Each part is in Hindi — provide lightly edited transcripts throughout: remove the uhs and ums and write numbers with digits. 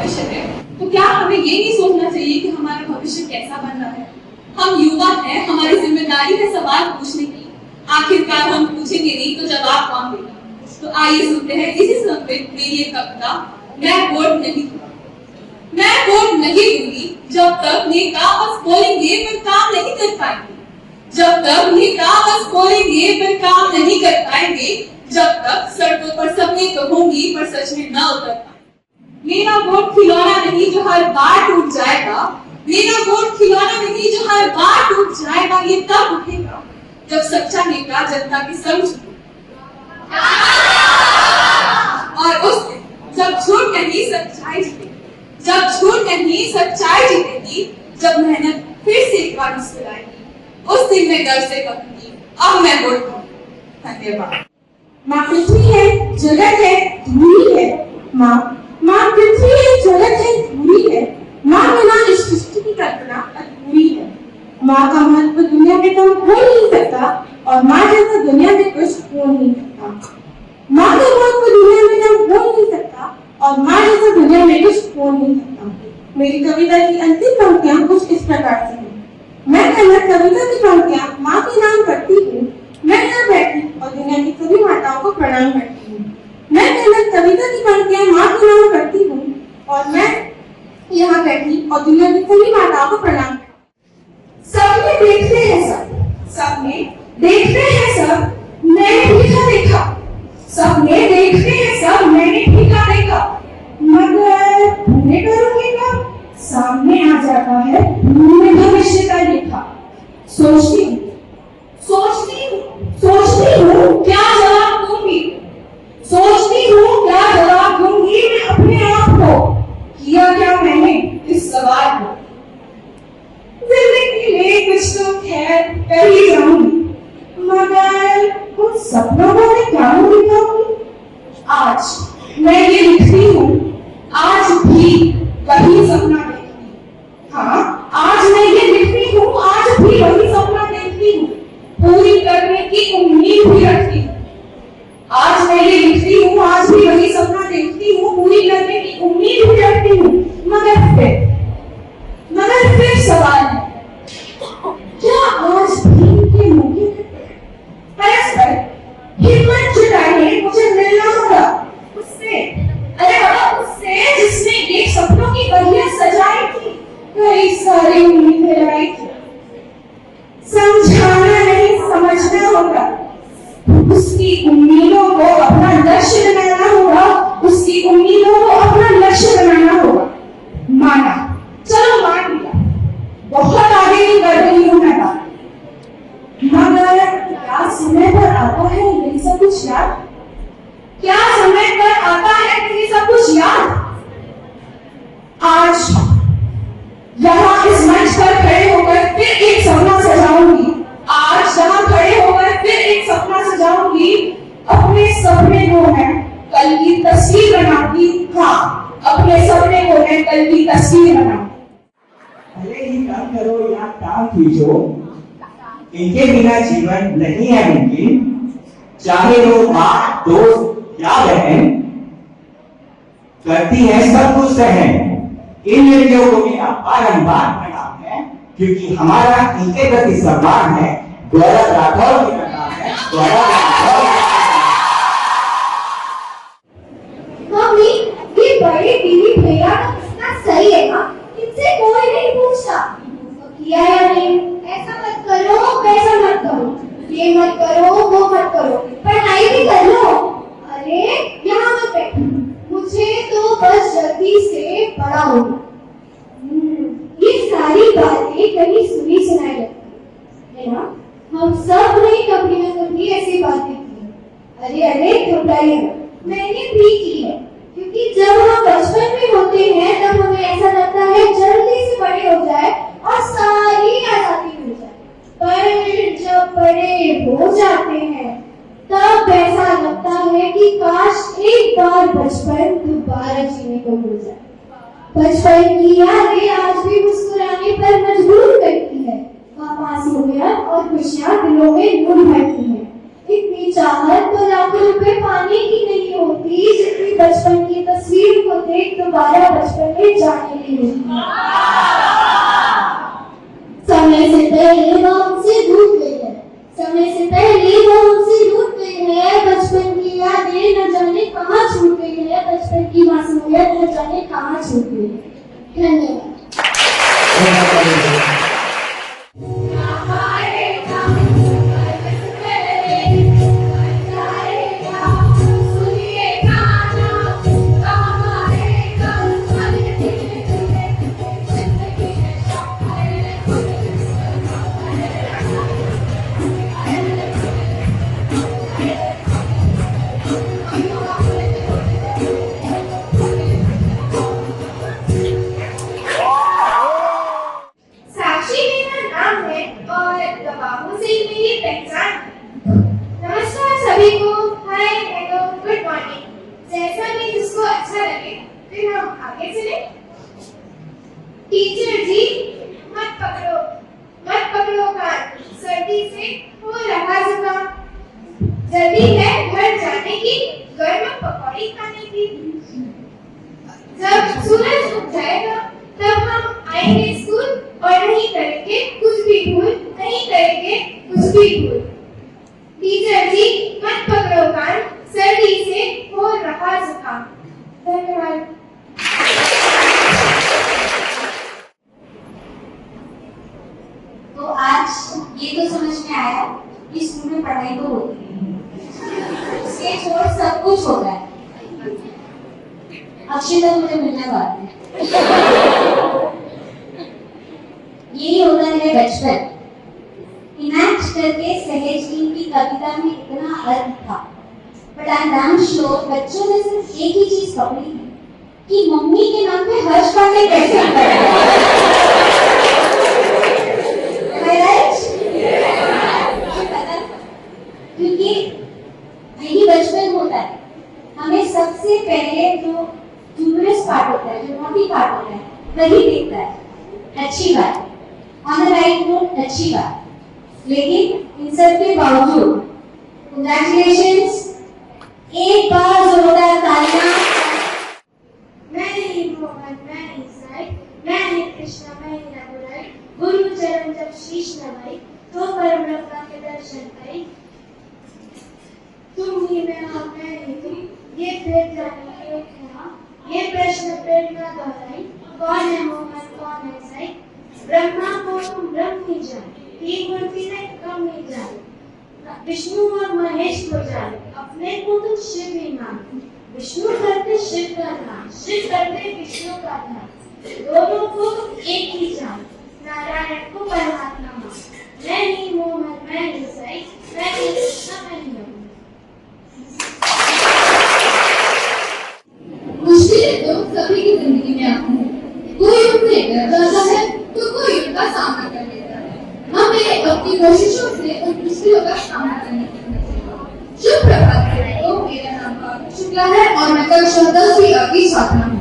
भविष्य है, तो क्या हमें ये नहीं सोचना चाहिए कि हमारा भविष्य कैसा बन रहा है? हम युवा हैं, हमारी जिम्मेदारी है सवाल पूछने की। आखिरकार हम पूछेंगे नहीं तो जवाब कौन देगा? तो आइए सुनते हैं इसी संदर्भ मेरी एक कविता, मैं वोट नहीं दूंगा। मैं वोट नहीं दूंगी जब तक नेता बस बोलेंगे पर काम नहीं कर पाएंगे। जब तक नेता बस बोलेंगे पर काम नहीं कर पाएंगे। जब तक सड़कों पर सपने तो होंगी पर सच में न उतर पाएंगे। मेरा वोट खिलौना नहीं जो हर बार टूट जाएगा। मेरा वोट खिलौना नहीं जो हर बार टूट जाएगा। ये तब उठेगा जब सच्चा नेता जनता की संग झुकेगा। और उस दिन जब झूठ नहीं सच्चाई जीतेगी, जब झूठ नहीं सच्चाई जीतेगी, जब मेहनत फिर से एक बार मुस्कुराएगी, उस दिन मैं गर्व से कहूंगी अब मैं वोट दूंगी। धन्यवाद। माँ पृथ्वी है, जगत है, धूली है। माँ पृथ्वी है, जगत है, धूली है। माँ बिना इस सृष्टि की कल्पना अधूरी है। माँ का महत्व दुनिया में कम हो नहीं सकता और माँ जैसा दुनिया में कुछ हो नहीं सकता। माँ का महत्व दुनिया में कम हो नहीं सकता और माँ जैसा दुनिया में कुछ हो नहीं सकता। मेरी कविता की अंतिम पंक्तियां कुछ इस प्रकार से हैं। मैं कविता की पंक्तियां माँ के नाम करती हूँ। मैं यहाँ बैठी और दुनिया की सभी माताओं को प्रणाम करती हूँ। मैं कविता की पंक्तियां माँ के नाम करती हूँ और मैं यहाँ बैठी और दुनिया की सभी माताओं को प्रणाम करती हूँ। सपने देखते हैं सब, सपने देखते हैं सब, मैंने फीका देखा। सपने देखते हैं सब, मैंने फीका देखा। मगर पूरे करूंगी कब? सामने आ जाता है पूरे भविष्य का लेखा। सोचती हूँ क्या जवाब दूंगी। सोचती हूँ क्या जवाब दूंगी मैं अपने आप को। किया क्या मैंने इस सवाल को। जिंदगी में कुछ तो खैर कर ही जाऊंगी, मगर कुछ सपनों को मैं क्या दिखाऊंगी। आज मैं ये लिखती हूँ, आज भी वही सपना देखती हूँ। हाँ, आज मैं ये लिखती हूँ, आज भी वही सपना देखती हूँ। पूरी करने की उम्मीद भी रखती हूँ। आज मैं ये लिखती हूँ, आज भी वही सपना देखती हूँ। पूरी करने की उम्मीद भी रखती हूँ। मगर फिर सवाल है, क्या आज भी के मौके परस्पर हिम्मत जुटाने मुझे मिलना होगा उससे, अरे बाबा उससे जिसने ये सपनों की बढ़िया सजाई थी, कई सारी उम्मीदें लगाई थी। समझाना नहीं समझना होगा। उसकी उम्मीदों को अपना लक्ष्य बनाना होगा। उसकी उम्मीदों को अपना लक्ष्य बनाना होगा। माना, चलो मान लिया, बहुत आगे नहीं कर रही हूँ मैं बात, मगर क्या समय पर आता है ये सब कुछ याद? क्या समय पर आता है ये सब कुछ याद? आज यहाँ इस मंच पर खड़े होकर फिर एक सपना सजाऊंगी। आज यहाँ खड़े होकर फिर एक सपना सजाऊंगी। अपने सपने को मैं कल की तस्वीर बनाऊंगी। हाँ, अपने सपने को मैं कल की तस्वीर बनाऊंगी। भले ही काम करो या काम कीजो, इनके बिना जीवन नहीं है मुमकिन। चाहे वो माँ, दोस्त या बहन, करती है सब कुछ सहन। इन लड़कियों को मेरा बारंबार प्रणाम है, क्योंकि हमारा इनके प्रति सम्मान है। गौरव राठौर जी का नाम है, गौरव राठौर। मम्मी, ये बड़े टीवी भैया का कितना सही है ना, इनसे कोई नहीं पूछता किया या नहीं। ऐसा मत करो, वैसा मत करो, ये मत करो, वो मत करो, पढ़ाई भी कर लो। अरे यहाँ मत बैठो, मुझे तो बस जल्दी से बड़ा होना। ये सारी बातें कहीं सुनी सुनाई लगती है ना। हम सब ने कभी न कभी ऐसी बातें की। अरे घबराइए, मैंने भी की है, क्योंकि जब हम बचपन में होते हैं तब हमें ऐसा लगता है जल्दी से बड़े हो जाए और सारी आजादी मिल जाए। पर जब बड़े हो जाते हैं तब ऐसा लगता है कि काश एक बार बचपन दोबारा जीने को मिल जाए। बचपन की यादें आज भी मुस्कुराने पर मजबूर करती है। मासूमियत और खुशियाँ दिलों में नूर भरती है। इतनी चाहत तो लाखों रुपए पाने की नहीं होती जितनी बचपन की तस्वीर को देख दोबारा बचपन में जाने की होती। समय से पहले वो हमसे रूठ गई है, समय से पहले वो हमसे रूठ गई है। बचपन की यादें न जाने कहाँ छूट गई है, बचपन की मासूमियत न जाने कहाँ छूट गई है। धन्यवाद। टीचर जी मत पकड़ो कान, सर्दी से हो रहा जुकाम। जल्दी है घर जाने की, गर्म पकौड़ी खाने की। जब सूरज उग जाएगा तब हम आएंगे स्कूल और नहीं करेंगे कुछ भी भूल, नहीं करेंगे कुछ भी भूल। टीचर जी मत पकड़ो कान, सर्दी से हो रहा जुकाम। धन्यवाद। तो आज ये तो समझ में आया कि स्कूल में पढ़ाई तो होती है, उसके छोड़ सब कुछ होता है। अक्षिता मुझे मिलने वाली है। यही होता है बचपन। इनैक्ट करके सहेज की कविता में इतना अर्थ था, but I am damn sure बच्चों ने सिर्फ एक ही चीज पकड़ी है कि मम्मी के नाम पे हर्ष पांडे कैसे क्योंकि यही बचपन होता है। हमें सबसे पहले जो ह्यूमरस पार्ट होता है, जो नॉटी पार्ट होता है, वही दिखता है। अच्छी बात, ऑन द राइट नोट, अच्छी बात। लेकिन इन सब के बावजूद कांग्रेचुलेशंस, एक बार जोरदार तालियां। मैं नहीं मोहन, मैं नहीं साई, मैं नहीं कृष्ण, मैं नहीं रघुराई। गुरु चरण जब शीश नवाई, तो परम ब्रह्मा के दर्शन पाई। तुम ही मैं और मैं ही तुम, ये फिर जाने क्यों कहा, ये प्रश्न फिर न दोहराई। कौन है मोहन, कौन है साई? ब्रह्मा को तुम ब्रह्म ही जाने, तीन मूर्ति ने कम ही जाने। विष्णु और महेश को जाने, अपने को तुम शिव ही मानो। विष्णु करते शिव का ध्यान, शिव करते विष्णु का ध्यान। दोनों को तुम एक ही जानो, नारायण को परमात्मा मानो। मैं नहीं मोहन, मैं नहीं साई, मैं नहीं कृष्ण, मैं नहीं रघु। मुश्किलें तो सभी की जिंदगी में आती हैं। कोई उनसे डर जाता है तो कोई उनका सामना कर लेता है। हमें अपनी कोशिशों से उन मुश्किलों का सामना करने की शुभ प्रभात। तो मेरा नाम शुक्ला है और मैं कक्षा 10वीं A की छात्रा हूँ।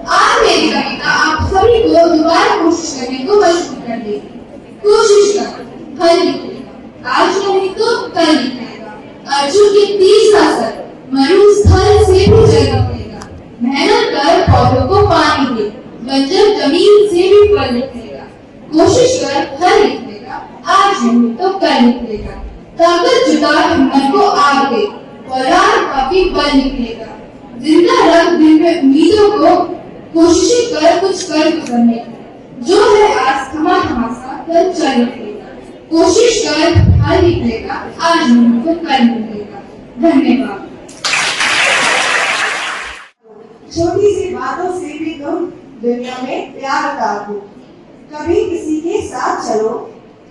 आज मेरी कविता आप सभी को दोबारा कोशिश करने को मजबूर कर देगी। कोशिश करो, कल लिखेगा, आज नहीं तो कल लिखेगा। अर्जुन के 30 असर मरुस्थल से भी जगह मिलेगा। मेहनत कर पौधों को पानी दे, बंजर जमीन से भी फल निकलेगा। कोशिश कर कल निकलेगा, आज नहीं तो कल निकलेगा। ताकत जुटा हिम्मत को आग दे, और काफी बल निकलेगा। जिंदा रख दिल में उम्मीदों को, कोशिश कर कुछ कर गुजरने की। जो है आज थमा थमा सा, कल चल निकलेगा। कोशिश कर कल निकलेगा, आज नहीं तो कल निकलेगा। धन्यवाद। छोटी सी बातों से भी तुम दुनिया में प्यार उतार दो। कभी किसी के साथ चलो,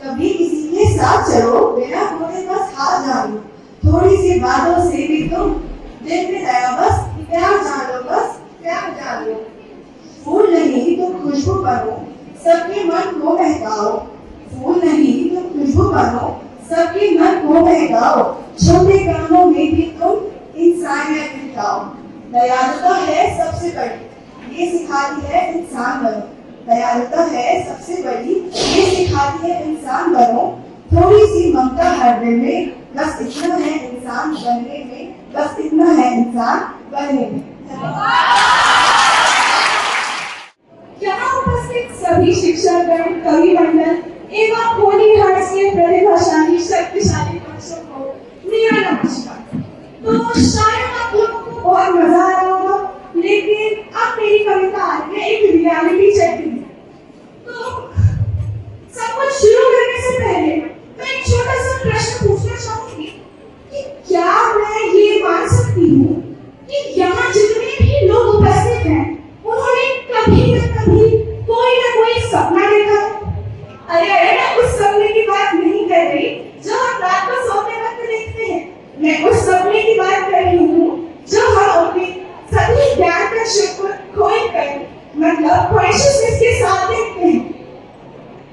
कभी किसी के साथ चलो, बिना बोले बस हाथ जान लो। थोड़ी सी बातों से भी तुम दिल में दया, बस प्यार जान लो, बस प्यार जान लो। फूल नहीं तो खुशबू बनो, सबके मन को बहकाओ। फूल नहीं तो खुशबू बनो, सबके मन को बहकाओ। छोटे कामों में भी तुम इंसानियत दिखाओ। दयालुता है सबसे बड़ी, ये सिखाती है इंसान बनो। दयालुता है सबसे बड़ी, ये सिखाती है इंसान बनो। थोड़ी सी ममता हर दिल में, बस इतना है इंसान बनने में, बस इतना है इंसान बनने में। यहाँ उपस्थित सभी शिक्षकगण, कवि मंडल एवं होली हार्ट्स के प्रतिभाशाली शक्तिशाली बच्चों को मेरा नमस्कार। तो शायद आप लोगों को बहुत मजा आ रहा होगा, लेकिन अब मेरी कविता आ रही है एक रियलिटी चेक में। तो सब कुछ शुरू करने से पहले मैं एक छोटा सा प्रश्न पूछना चाहूंगी कि क्या मैं ये मान सकती हूँ कि यहाँ जितने भी लोग उपस्थित हैं उन्होंने कभी न कभी कोई ना कोई सपना देखा है? अरे मैं उस सपने की बात नहीं कर रही जो हम रात को सोते वक्त देखते हैं, मैं उस सपने की बात कर रही हूँ जो हम अपने सभी ज्ञान का शुक्र खोल कर मतलब कॉन्शियसनेस के साथ देखते हैं।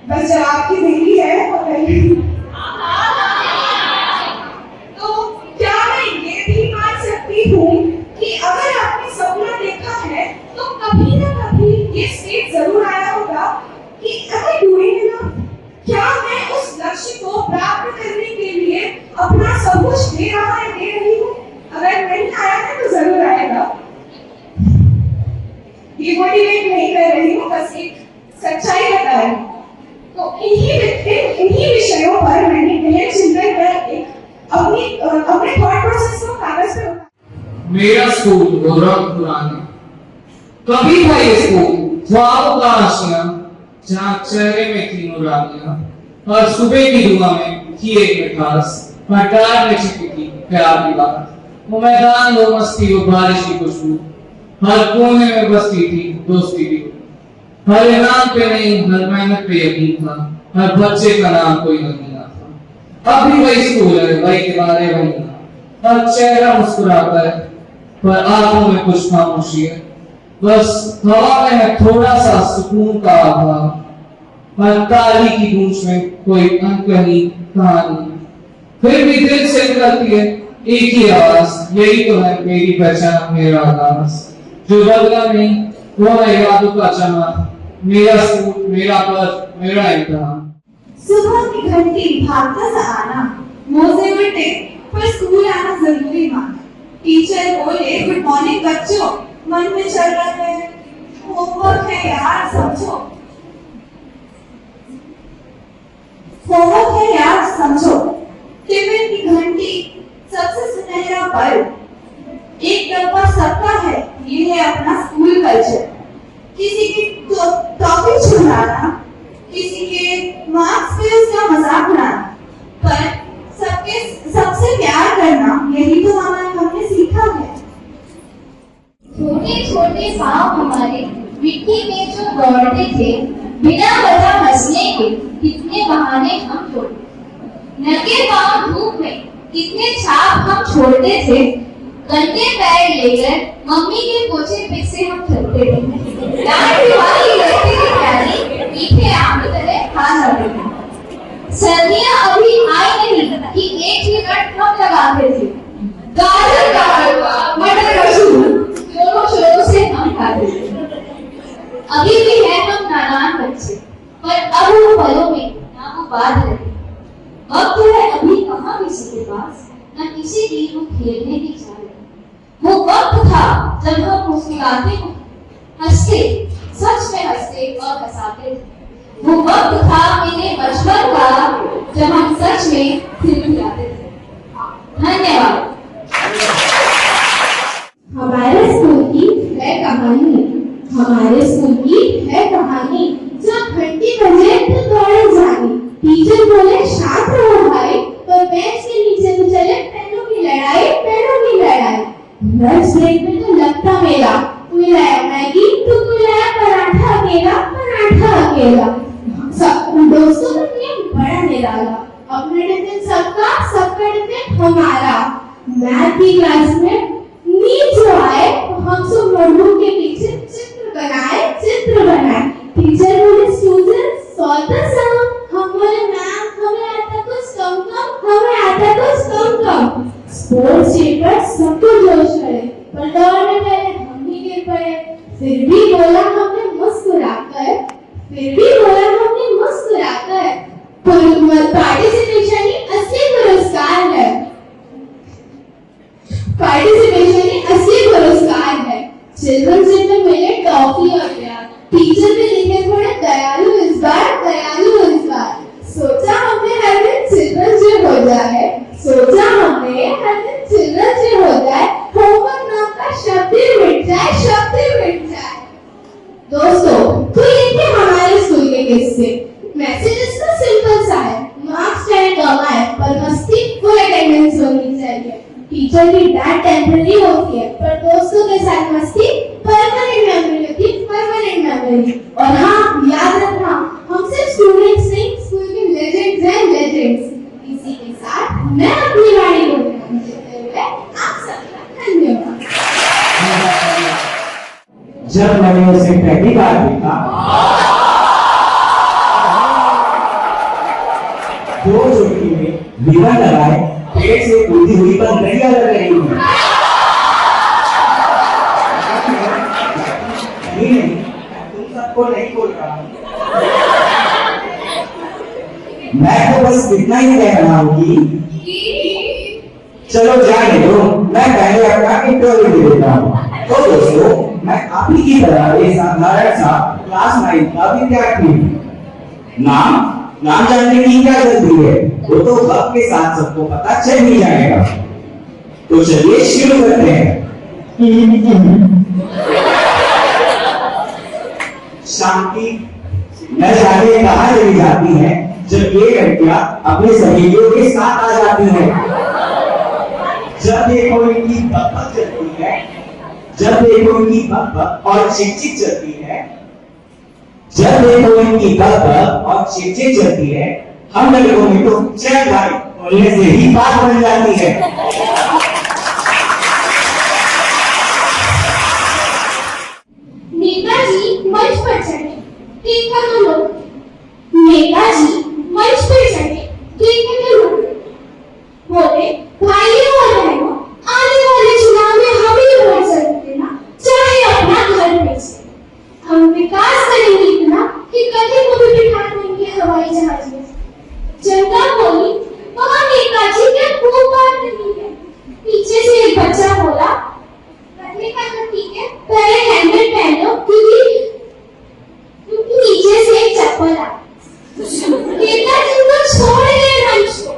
बस जवाब की देरी है तो क्या मैं ये भी मान सकती हूँ कि अगर आपने सपना देखा है तो कभी ना कभी ये स्टेट जरूर आया होगा कि am I doing enough? क्या मैं उस लक्ष्य को प्राप्त करने के लिए अपना सब कुछ दे रहा है, दे रही हूँ? अगर नहीं आया है तो जरूर आएगा। डिमोटिवेट नहीं कर रही हूँ, बस एक सच्चाई बता रही हूँ। तो इन्हीं विषयों पर मैंने गहन चिंतन कर एक अपने थॉट प्रोसेस को कागज पर उतारा। मेरा स्कूल गौरव पुराने कभी था ये स्कूल ख्वाबों का आशिया, जहाँ चेहरे में थी नूरानियां और सुबह की दुआ में थी एक मिठास, हटार में छिपी थी प्यार की बात। वो मैदान, वो मस्ती, वो बारिश की खुशबू, हर कोने में बसती थी दोस्ती की। हर इनाम पे नहीं, हर मेहनत पे यकीन था, हर बच्चे का नाम कोई नगीना था। अब भी वही स्कूल है, वही दीवारें, वही नाम, हर चेहरा मुस्कुराता है पर आंखों में कुछ खामोशी है। बस हवा में है थोड़ा सा सुकून का अभाव, हर ताली की गूंज में कोई अनकही कहानी, फिर भी दिल से निकलती है एक ही आवाज, यही तो है मेरी पहचान, मेरा आगाज। जो बदला नहीं वो है यादों का चमन, मेरा स्कूल, मेरा पद, मेरा इम्तिहान। सुबह की घंटी भागता सा आना, मोजे उल्टे पर स्कूल आना जरूरी माना। टीचर बोले गुड मॉर्निंग बच्चों, मन में चल रहा है होमवर्क है यार समझो, होमवर्क है यार समझो। टिफिन की घंटी सबसे सुनहरा पल, एक डब्बा सबका है, ये है अपना स्कूल कल्चर। किसी की टॉफी छुड़ाना, किसी के मार्क्स पे उसका मजाक उड़ाना, पर सबसे प्यार करना, यही तो हमने सीखा है। छोटे छोटे पाँव हमारे मिट्टी में जो दौड़ते थे, बिना वजह हंसने के कितने बहाने हम छोड़ते। नंगे पाँव धूप में कितने छाप हम छोड़ते थे, गंदे पैर लेकर मम्मी के पोछे पे से हम चलते थे। डांट वाली लड़की की प्यारी मीठे आम की तरह खा जाते थे। सर्दियां अभी आई नहीं कि एक ही मिनट हम लगाते थे। गाजर का मटर का सूप जोरों शोरों से हम खाते थे। अभी भी है हम नादान बच्चे, पर अब वो पलों में ना वो बात रहे। वक्त है अभी कहाँ किसी के पास, न किसी की वो खेलने की चाह। वो वक्त था जब हम मुस्कुराते हंसते, सच में हंसते और हंसाते थे। वो वक्त था मेरे बचपन का जब हम सच में खिलखिलाते थे। धन्यवाद। हमारे स्कूल की है कहानी, हमारे स्कूल की है कहानी। जब घंटी बजे तो दौड़े जाने, टीचर बोले शांत रहो भाई, तो बेंच के नीचे तो चले पेनों की लड़ाई, पेनों की लड़ाई। लंच ब्रेक में तो लगता मेला, तू लाया मैगी तो तू लाया पराठा अकेला, पराठा अकेला। सब दोस्तों ने नियम बड़ा निराला, अपने टिफिन सबका, सबका टिफिन हमारा। मैथ की क्लास में नींद जो आए तो हम सब नोटबुक के पीछे चित्र बनाए, चित्र बनाए। टीचर बोले स्टूडेंट्स सॉल्व द सम, हम बोले मैम हमें आता कुछ कम कम, हमें आता कुछ कम कम। स्पोर्ट्स डे पर सबको जोश करे, पर दौड़ में पहले हम ही गिर पड़े। फिर भी बोला हमने मुस्कुराकर, फिर भी बोला हमने मुस्कुराकर। पार्टिसिपेट टीचर भी लिखे थोड़े दयालु इस बार। सोचा हमने हर दिन चिल्ड्रंस डे हो जाए, होमवर्क नाम का शब्द ही मिट जाए। दोस्तों, तो ये थे हमारे स्कूल के किस्से। मैसेज इसका सिंपल सा है, मार्क्स चाहे कम आए पर मस्ती फुल अटेंडेंस होनी चाहिए। टीचर की डांट टेम्पररी होती है, पर दोस्तों के साथ मस्ती परमानेंट मेमोरी होती है। और हाँ, याद रखना, हम सिर्फ स्टूडेंट्स नहीं, स्कूल के लेजेंड्स। इसी के साथ मैं अपनी वाणी को विराम देते हुए आप सबका धन्यवाद। जब मैंने उसे पहली बार देखा, दो चोटी में रिबन लगाए पेट से उड़ती हुई बंदरियां लग रही थी। नहीं, तुम सबको नहीं बोल रहा हूं। मैं तो बस इतना ही कह रहा हूं कि चलो जाने दो, मैं पहले अपना इंटरव्यू दे देता हूं। तो दोस्तों, मैं आप ही की तरह एक साधारण सा क्लास 9 का विद्यार्थी हूं। नाम जानने की क्या जरूरत है, वो तो वक्त के साथ सबको पता चल ही जाएगा। तो चलिए शुरू करते हैं। शांति न जाने कहां चली जाती है जब ये लड़कियां अपने सहेलियों के साथ आ जाती हैं। जब देखो इनकी बकबक चलती है, जब देखो इनकी बकबक और चिकचिक चलती है, जब देखो इनकी बकबक और चिकचिक चलती है, हम लड़कों में तो चल भाई बोलने से ही बात बन जाती है। नेताजी मंच पर चढ़े, देखकर तो लोग नेताजी मंच पर चढ़े, देखकर तो लोग बोले, भाइयों और बहनों, आने वाले चुनाव में हम ही वोट जरूर देना, चाहे अपना घर बेचे। हम विकास करेंगे इतना कि कभी को भी बिठा देंगे हवाई जहाज में। जनता बोली, वहाँ नेताजी क्या खूब बात नहीं है। पीछे से एक बच्चा बोला, मैंने कहा ठीक है, पहले हेलमेट पहन लो क्योंकि नीचे से एक चप्पल आ। नेताजी तो छोड़ गए मंच को,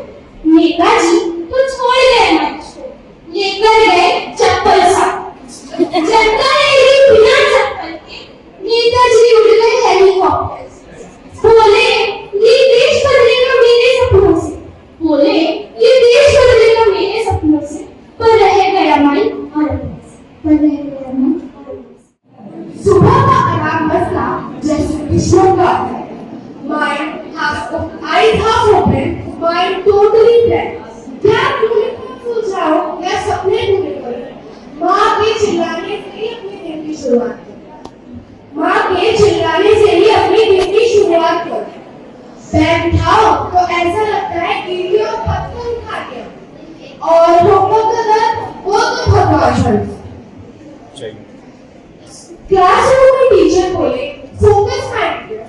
लेकर गए चप्पल साथ। जनता ने ली बिना चप्पल के, नेताजी उड़ गए हेलीकॉप्टर से। बोले, ये देश बदलेगा मेरे सपनों से, पर रह गया मन और सुबह का अलार्म बजना जैसे विश्व का है। Mind eyes half open, mind totally blank. क्या यूनिफॉर्म भूल जाओ या सपने पूरे करो। माँ के चिल्लाने से ही अपने दिन की शुरुआत करो। बैग उठाओ तो ऐसा लगता है ईंटें और पत्थर उठा दिया। और होमवर्क का दर्द वो तो भगवान। क्लासरूम में टीचर बोले, फोकस माइंड किया,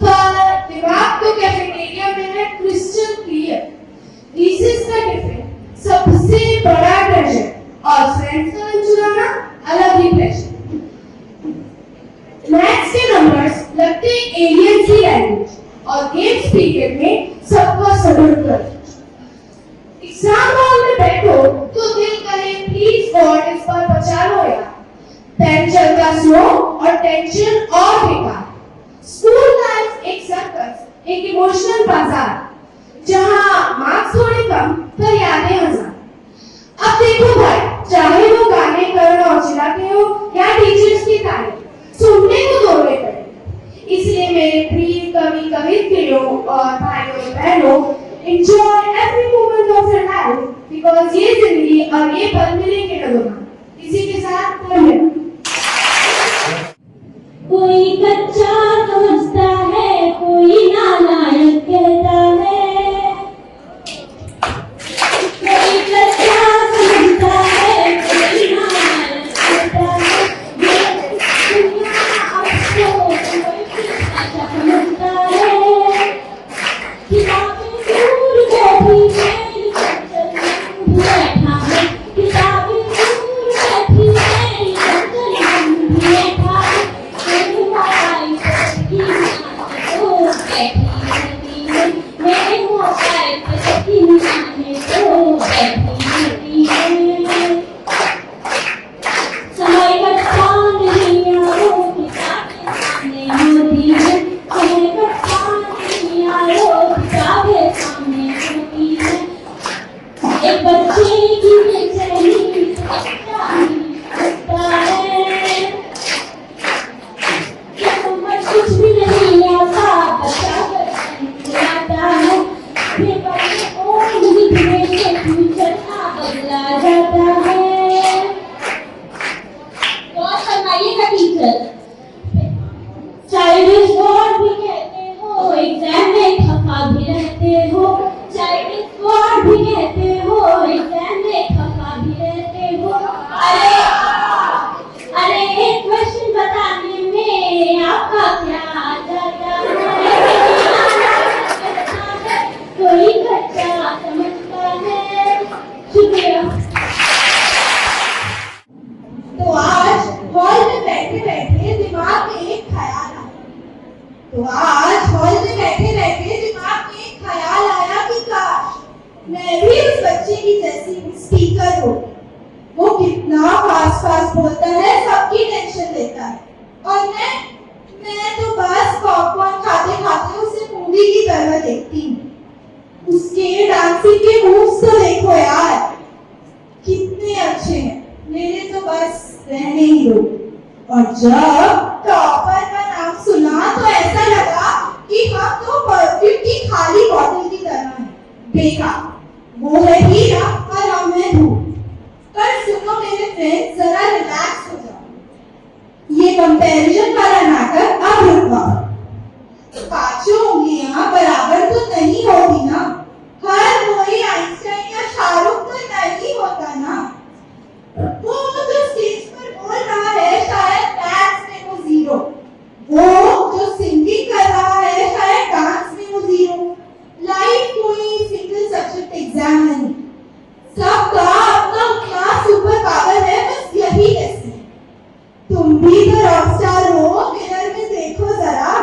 पर दिमाग तो कैफेटेरिया में है क्रिस्टल क्लियर। रिसेस का टिफिन सबसे बड़ा ट्रेजर और फ्रेंड्स का लंच चुराना अलग ही प्लेजर। मैथ्स के नंबर्स लगते एलियन की लैंग्वेज और गेम्स पीरियड में सबका सडन कर। एग्जाम हॉल में बैठो तो दिल करे प्लीज गॉड इस पर बचा लो यार। पेन चलता स्लो और टेंशन और बेकार। स्कूल लाइफ एक सर्कस, एक इमोशनल बाजार जहां मार्क्स थोड़े कम पर यादें हजार। अब देखो भाई, चाहे वो गाने करण और चिल्लाते हो या टीचर्स की तारीफ, सुनने को दोनों पड़े। इसलिए मेरे प्रिय कवि कवित्रियों और भाइयों बहनों, enjoy every moment of your life because ये जिंदगी और ये पल मिलेंगे न दोबारा। इसी के साथ धन्यवाद। कोई कच्चा समझता है, कोई नालायक कहता है। कोई कच्चा समझता है, कोई नालायक कहता है। दुनिया आपको अच्छा समझता है। किताबें दूर बैठी मेरी चंचल मन बैठा है। किताबें दूर बैठी मेरी चंचल मन बैठा है। का क्या जाता है, कोई बच्चा समझता है। शुक्रिया। तो आज हॉल में बैठे बैठे दिमाग में एक ख्याल आया। कि काश मैं भी उस बच्चे की जैसी स्पीकर हो। वो कितना फास्ट बोलता है, सबकी टेंशन लेता है, और मैं तो बस पॉपकॉर्न खाते खाते उसे मूवी की तरह देखती हूँ। उसके डांसिंग के मूव्स तो देखो यार, कितने अच्छे हैं। मेरे तो बस रहने ही दो। और जब टॉपर का नाम सुना तो ऐसा लगा कि हम तो परफ्यूम की खाली बोतल की तरह हैं। बेकार, वो है हीरा और हम हैं धूप। पर सुनो मेरे फ्रेंड्स, जरा रिलैक्स हो जाओ। ये कंपैरिजन वाला नाटक अब रुकवाओ। पांचों उंगलियां बराबर तो नहीं होगी ना। हर कोई आइंस्टाइन या शाहरुख तो नहीं होता ना। वो जो स्टेज पर बोल रहा है शायद मैथ्स में वो जीरो, वो जो सिंगिंग कर रहा है शायद डांस में वो जीरो। लाइफ कोई सिंगल सब्जेक्ट एग्जाम नहीं, सबका अपना अपना सुपर पावर है, बस यही कैसे। तुम भी तो रॉकस्टार हो, मिरर में देखो जरा।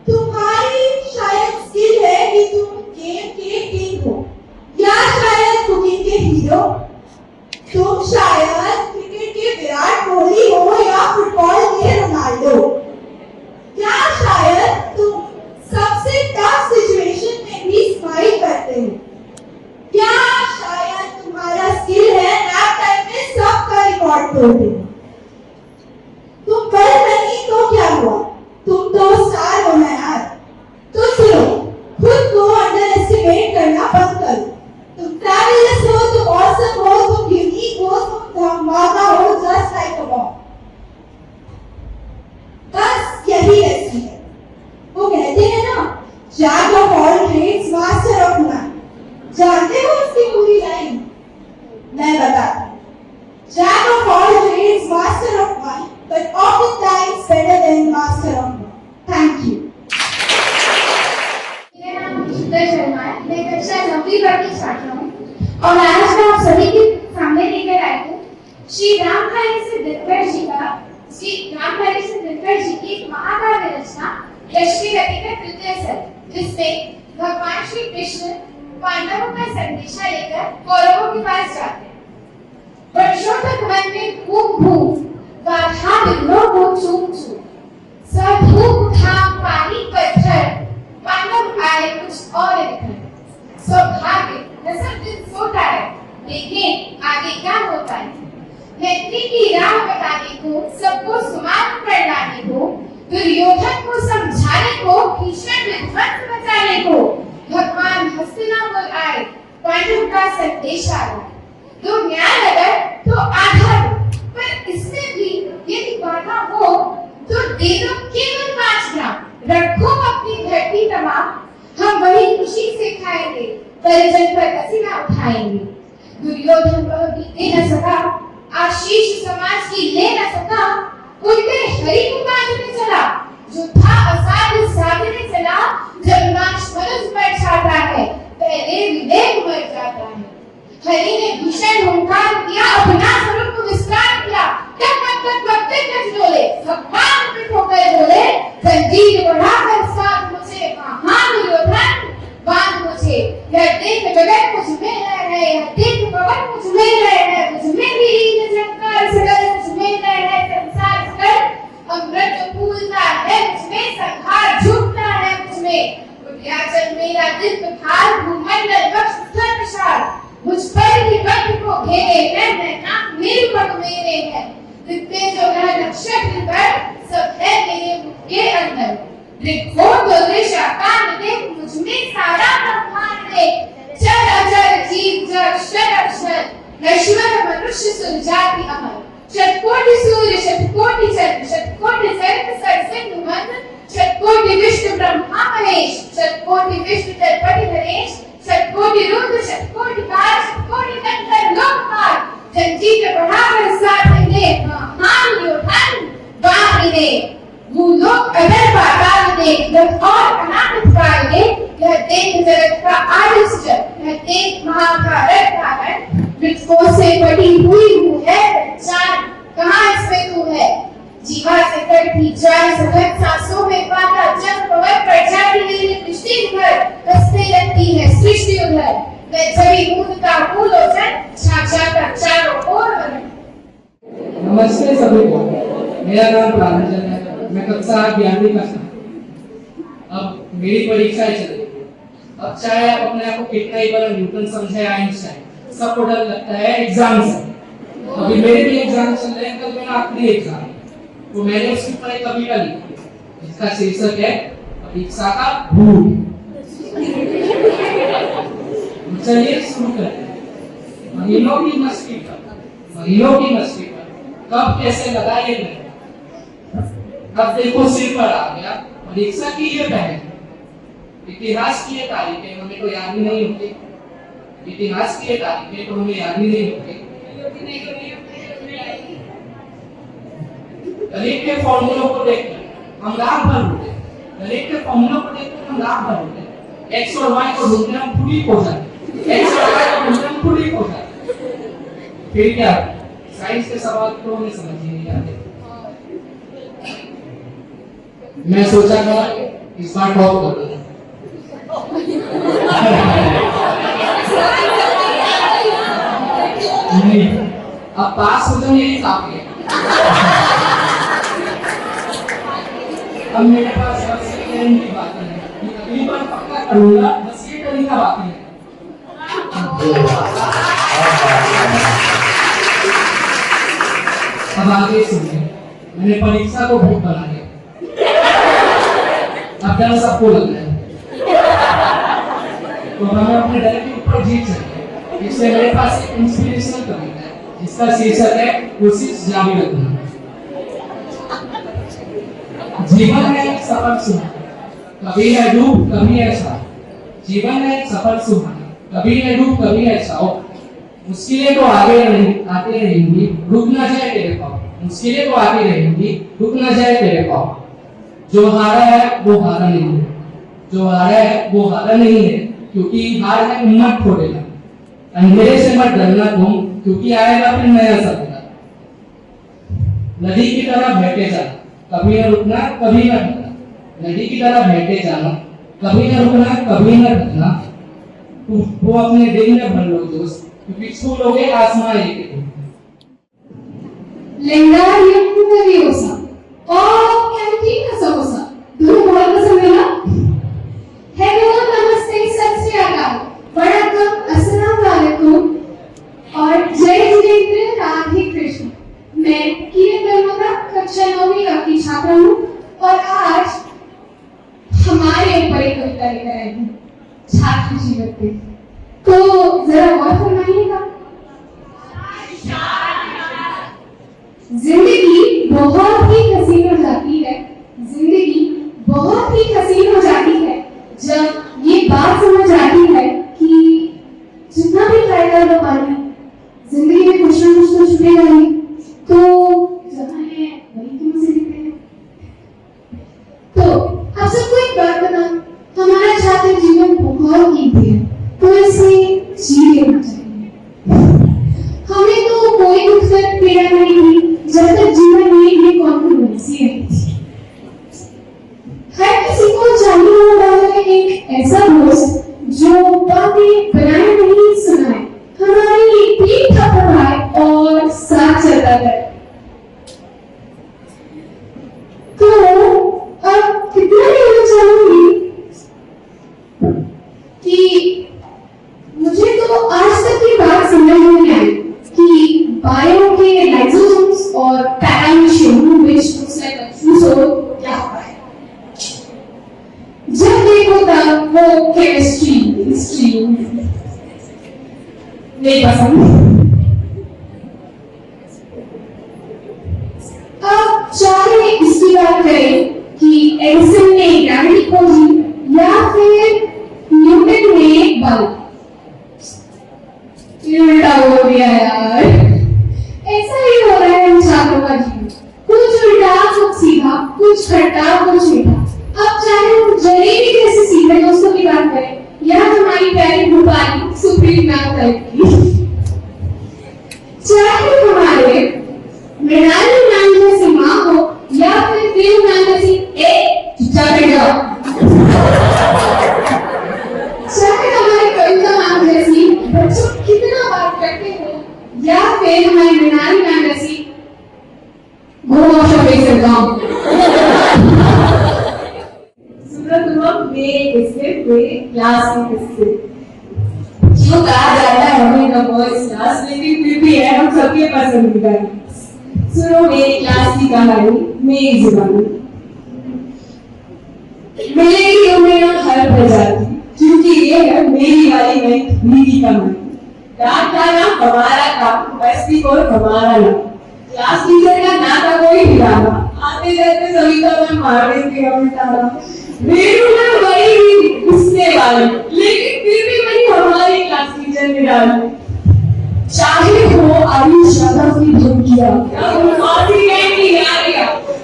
तुम्हारी शायद स्किल है कि तुम गेम के किंग हो, या शायद कुकिंग के हीरो। तुम शायद क्रिकेट के विराट कोहली हो या फुटबॉल के रोनाल्डो, या शायद तुम सबसे टफ सिचुएशन में भी स्माइल करते हो, या शायद तुम्हारा स्किल है नैप टाइम में सबका रिकॉर्ड तोड़ देना। तुम कर नहीं तो क्या हुआ, तुम तो स्टार हो ना यार। तो सुनो, खुद को अंडर एस्टिमेट करना बंद करो। तुम ट्रैवलर्स हो, तुम ऑसम हो, तुम यूनिक हो, तुम धमाका हो, जस्ट लाइक अ बॉम्ब। बस यही ऐसी है। वो कहते हैं ना, jack of all trades master of none. जानते हो उसकी पूरी लाइन? मैं बताती हूँ। Jack of all trades master of one, but oftentimes better than master of one. Thank you. मेरा नाम चित्रा शर्मा है। मैं कक्षा 9वीं की छात्रा हूँ और आज मैं आप सभी के सामने लेकर आई हूँ श्री रामधारी सिंह दिनकर जी की एक महाकाव्य रचना यक्षगति का तृतीय सर्ग, जिसमें भगवान श्री कृष्ण पांडवों का संदेशा लेकर कौरवों के पास जाते हैं। वर्षों तक मन में घूम घूम गाथा बिंदुओं को चूम चूम, सब धूप धाम पानी पत्थर, पांडव आए कुछ और निकल। सौभाग्य नसर दिन सोता है, लेकिन आगे क्या होता है। मैत्री की राह बताने को, सबको सुमार्ग पर लाने को, दुर्योधन को समझाने को, भीषण विध्वंस बचाने को भगवान हस्तिनापुर आए, पांडव का संदेशा लाए। दो न्याय अगर तो आधा दो, पर इसमें भी यदि बाधा हो तो दे दो केवल 5 ग्राम। रखो अपनी धरती तमाम, हम वही खुशी से खाएंगे, परिजन पर पसीना उठाएंगे। दुर्योधन वह भी दे न सका, आशीष समाज की ले न सका, उल्टे हरि को बांधने चला, जो था असाध्य साधने चला। जब नाश मनुष्य पर छाता है, पहले विवेक मर जाता है। हरि ने भीषण हुंकार किया, अपना स्वरूप विस्तार किया। तब डोले, भगवान पे ठोकर बोले, जंजीर बढ़ाकर साथ मुझे, महान दुर्योधन बांध मुझे। यह देख गगन मुझ में है, यह देख पवन मुझ में है, मुझ में भी निरंकार सगल मुझ में है, संसार सगल अमृत फूलता है मुझ में, संहार झूठता है मुझ में। विंध्याचल मेरा दिव्य भार, भूमंडल वक्ष स्तर विशाल, मुझ पर ही वक्त को घेरे है, मैं मेरे पग मेरे है। जितने जो ग्रह नक्षत्र पर सब है मेरे मुख के अंदर। देखो तो दृश्य आकार देख, मुझ में सारा ब्रह्मांड देख। चर अचर जीव जग क्षर अक्षर, नश्वर मनुष्य सुरजाति अमर। शतकोटि सूर्य शतकोटि चंद्र, शतकोटि सर्प सरसिंधु मंद, शतकोटि विष्णु ब्रह्मा महेश, शतकोटि विष्णु तलपति धरेश, शतकोटि रुद्र शतकोटि काल, शतकोटि गंधर्व लोकपाल। जंजीर बढ़ाकर साथ ले, महान योधन बांधिने। वो लोग अगर पाताल देख और अनाथ पाएंगे, यह देख जगत का आदर्श जग, यह देख महाभारत भागन, वृक्षों से बटी हुई हूँ है पहचान, कहाँ इसमें तू है? जीवा से कटी जाए सघन सांसों में पाता जब पवन पर जाती मेरी दृष्टि घर, हंसने लगती है सृष्टि उधर, मैं जभी दूध का फूलोचन छाछा का चारों ओर बन। नमस्ते सभी को, मेरा नाम प्रांजल है, मैं कक्षा 11वीं का छात्र। अब मेरी परीक्षाएं चल रही है। अब चाहे आप अपने आप को कितना ही बड़ा न्यूटन समझे आइंस्टाइन, सबको डर लगता है एग्जाम से। अभी मेरे भी एग्जाम चल रहे हैं, कल मेरा आखिरी एग्जाम, तो मैंने उसके ऊपर एक कविता लिखी जिसका शीर्षक है परीक्षा का भूत। चलिए शुरू करते हैं। महीनों की मस्ती पर कब कैसे लगा ये नहीं, अब देखो सिर पर आ गया परीक्षा की ये पहले। इतिहास की ये तारीखें हमें तो याद ही नहीं होती, इतिहास की ये तारीखें तो हमें याद ही नहीं होती। गणित के फॉर्मूलों को देखकर हम रात भर उठे, गणित के फॉर्मूलों को देखकर हम रात भर उठे। एक्स और वाई को ढूंढने हम पूरी हो जाते, एक्स और वाई को ढूंढने हम पूरी हो जाते। फिर क्या, साइंस के सवाल तो हमें समझ ही नहीं आते। मैं सोचा था इस बार टॉप कर दूंगा। नहीं, अब पास हो जाऊं यही काफी है। अब मेरे पास बस सेकंड की बात है, अगली बार पक्का करूंगा, बस ये तरीका बाकी है। अब आगे सुनिए, मैंने परीक्षा को भूत बना दिया। अब डर सबको लग रहा है, तो हमें अपने डर के ऊपर जीत सकते हैं। इसलिए मेरे पास एक इंस्पिरेशनल कविता है जिसका शीर्षक है कोशिश जारी रखना। जीवन है एक सफर सुहाना, कभी है डूब कभी है छाओ। जीवन है एक सफर सुहाना, कभी है डूब कभी है छाओ। मुश्किलें तो आगे आते रहेंगी, रुक ना जाए तेरे पाँव। मुश्किलें तो आती रहेंगी, रुक ना जाए तेरे पाँव। जो हारा है वो हारा नहीं है, जो हारा है वो हारा नहीं है, क्योंकि हार है हिम्मत खो देना। अंधेरे से मत डरना तुम, क्योंकि आएगा फिर नया सपना। नदी की तरह बहते जाना, कभी न रुकना कभी न डरना। नदी की तरह बहते जाना, कभी न रुकना कभी न डरना। वो अपने दिल में भर लो दोस्त, क्योंकि छू लोगे आसमां एक Lendaria Furiosa. Oh, Cantina Samosa. तुम्हें बहुत पसंद है ना? Hello, नमस्ते, सत श्री अकाल, वणक्कम, अस्सलाम वालेकुम और जय जिनेंद्र राधे कृष्ण। मैं किरण वर्मा कक्षा 9वीं की छात्रा हूँ और आज हमारे ऊपर एक कविता लेकर आई हूँ छात्र जीवन पे। तो जरा गौर फरमाइएगा। जिंदगी बहुत ही हसीन हो जाती है, जिंदगी बहुत ही हसीन हो जाती है जब ये बात समझ आती है कि जितना भी ट्राई कर लो पानी, जिंदगी में कुछ ना कुछ तो छूटेगा नहीं। तो जहाँ है वही क्यों से दिखते हैं। तो आप सबको एक बात बताऊं, हमारा छात्र जीवन बहुत कीमती है, तो इसे जी लेना चाहिए। हमें तो कोई दुख दर्द पीड़ा नहीं थी जब तक जीवन में ये कॉन्फिडेंस रही थी। हर किसी को चाहिए होता है एक ऐसा दोस्त जो बातें बनाए नहीं सुनाए, हमारी पीठ थपथपाए और साथ चलता रहे। तो अब कितना कहना चाहूंगी कि मुझे तो आज तक ये बात समझ नहीं आई कि बायो के लाइसोसोम्स और paramecium which looks like a फ्यूजोल क्या होता है। जब देखो तब वो केमिस्ट्री हिस्ट्री नहीं पसंद। अब चाहे इसकी बात करें कि एडिसन ने ग्रेविटी खोजी या फिर न्यूटन ने बल्ब, उल्टा हो गया यार। ऐसा ही हो रहा है इन छात्रों का जीवन, कुछ उल्टा कुछ सीधा, कुछ खट्टा मेरे किस्से मेरे क्लास के किस्से। जो कहा जाता है हमें द बॉयज क्लास, लेकिन फिर भी है हम सबके पसंदीदा। सुनो मेरी क्लास की कहानी, मेरी जुबानी। मिलेगी तुम्हें हर प्रजाति, क्योंकि ये है मेरी वाली नई की कहानी। डांट खाना हमारा काम, मस्ती और हमारा नाम। क्लास टीचर का ना था कोई ड्रामा, आते जाते सभी का मन मार देते हमें तारा। मेरू में बड़ी गुस्से वाली, लेकिन फिर भी वही हमारी क्लास टीचर निराली। चाहे हो आयु शब्दों की धमकियां,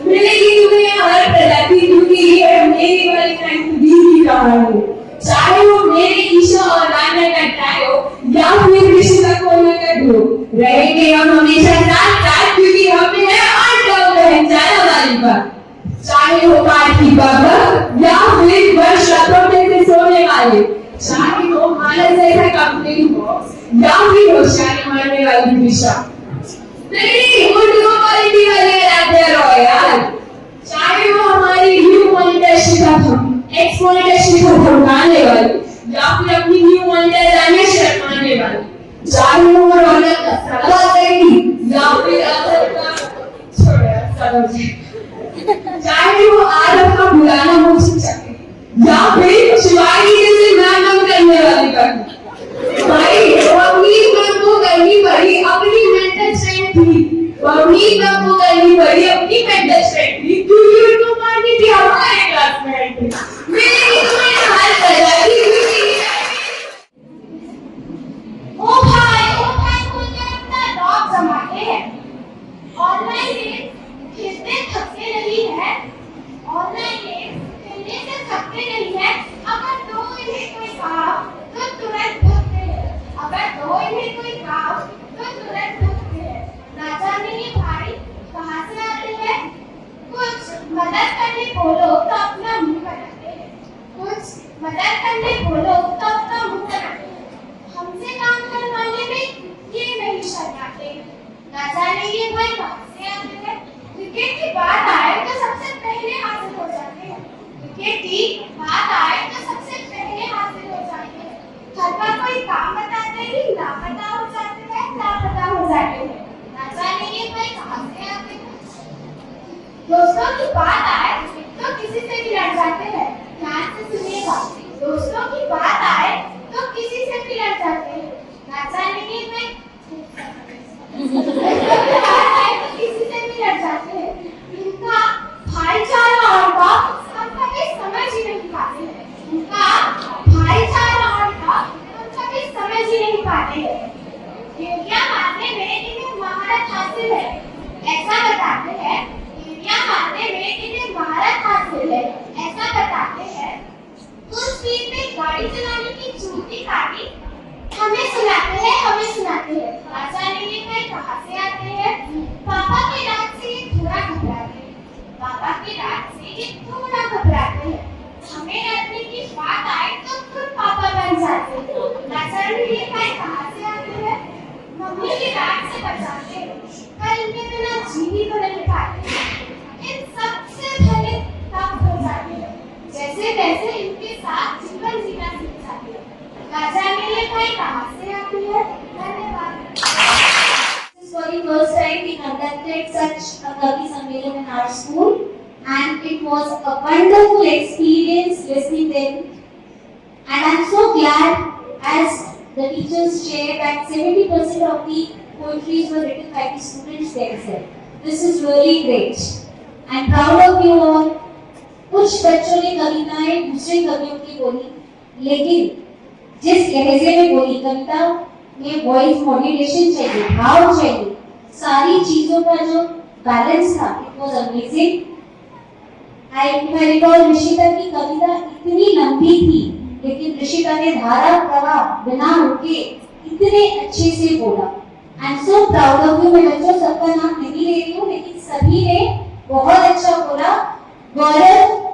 मिलेगी तुम्हें हर प्रजाति, क्योंकि ये है मेरी वाली की कहानी। चाहे वो मेरे ईशा और राना का ट्रायो या फिर रिश्ता कोना का ढो, रहेंगे हम हमेशा साथ साथ, क्योंकि हमें है आठ बहन जाना वाली बात। चाहे हो पाठ की बाबा या फिर वर्षों में से सोने वाले, चाहे हो मानस जैसा कंप्लेन बॉक्स या फिर होशियारी मारने वाली दिशा। नहीं उर्दू क्वालिटी वाले रहते रहो यार। चाहे वो हमारी न्यू मॉनिटर शिखा एक्समॉनिटर शिखा धमकाने वाली या फिर अपनी न्यू मॉनिटर लाने शर्माने वाली। चाहे वो रौनक का सवाल करेगी या फिर असर का चाहे वो आदत का बुलाना हो सके या फिर शिवाजी जैसे नाम करने वाली का। भाई अमीर को करनी पड़ी अपनी मेंटल स्ट्रेंथ थी, अमीर को करनी पड़ी अपनी मेंटल स्ट्रेंथ थी, क्योंकि उनको मारनी थी हमारे क्लासमेट थी। मेरी तुम्हें हाल प्रजाति ओ भाई कोई अपना डॉग जमाते हैं। ऑनलाइन गेम खेलते थकते नहीं है, ऑनलाइन गेम खेलने से थकते नहीं है। अगर दो इन्हें कोई काम तो तुरंत भगते हैं, अगर दो इन्हें कोई काम तो तुरंत भगते हैं। ना जाने ये भाई कहाँ से आते हैं, कुछ मदद करने बोलो तो अपना मुंह बनाते हैं, कुछ मदद करने बोलो तो अपना मुंह बनाते हैं। हमसे काम करवाने में ये नहीं शर्माते। ना जाने ये भाई कहाँ से आते हैं। क्रिकेट की बात आए तो सबसे पहले हासिल हो जाते हैं, क्रिकेट की बात आए तो सबसे पहले हासिल हो जाते हैं। घर का कोई काम बताते ही लापता हो जाते हैं, लापता हो जाते हैं। ना जाने ये भाई कहाँ से आते हैं। दोस्तों की बात आए तो किसी से भी लड़ जाते हैं, ध्यान से सुनिएगा। दोस्तों की बात आए तो किसी से भी लड़ जाते हैं, ना जाने ये भाई किसी से भी लड़ जाते हैं। इनका भाईचारा और का हम कभी समझ ही नहीं पाते हैं, इनका भाईचारा और का हम कभी समझ ही नहीं पाते हैं। एरिया मारने में इन्हें महारत हासिल है, ऐसा बताते हैं। एरिया मारने में इन्हें महारत हासिल है, ऐसा बताते हैं। फुल स्पीड में गाड़ी चलाने की छूटी काटी हमें सुनाते हैं, हमें सुनाते हैं। राजा ने ये कहाँ से आते हैं। पापा के डांट से ये थोड़ा घबराते हैं, पापा के डांट से ये थोड़ा घबराते हैं। हमें डरने की बात आए तो खुद पापा बन जाते हैं। राजा ने ये कहाँ से आते हैं। मम्मी के डांट से बचाते हैं, पर इनके बिना जी भी तो नहीं पाते। इन सबसे पहले तब हो जाते हैं जैसे तैसे इनके साथ जीवन जीना सीख जाते हैं। राजा ने ये कहाँ से आती है। धन्यवाद। This is for the first time we conducted such a Kavi Sammelan in our school, and it was a wonderful experience listening them. And I'm so glad, as the teachers shared, that 70% of the poetries were written by the students themselves. This is really great. I'm proud of you all. कुछ बच्चों ने कविताएं दूसरे कवियों की बोली, लेकिन जिस लहजे में बोली, कविता में वॉइस मॉड्यूलेशन चाहिए, भाव चाहिए, सारी चीजों का जो बैलेंस था, it was amazing. I recall Rishita की कविता इतनी लंबी थी, लेकिन ऋषिता ने धारा प्रवाह बिना रुके इतने अच्छे से बोला। I am so proud of you. मैं बच्चों सबका नाम नहीं ले रही हूँ, लेकिन सभी ने बहुत अच्छा बोला। गौरव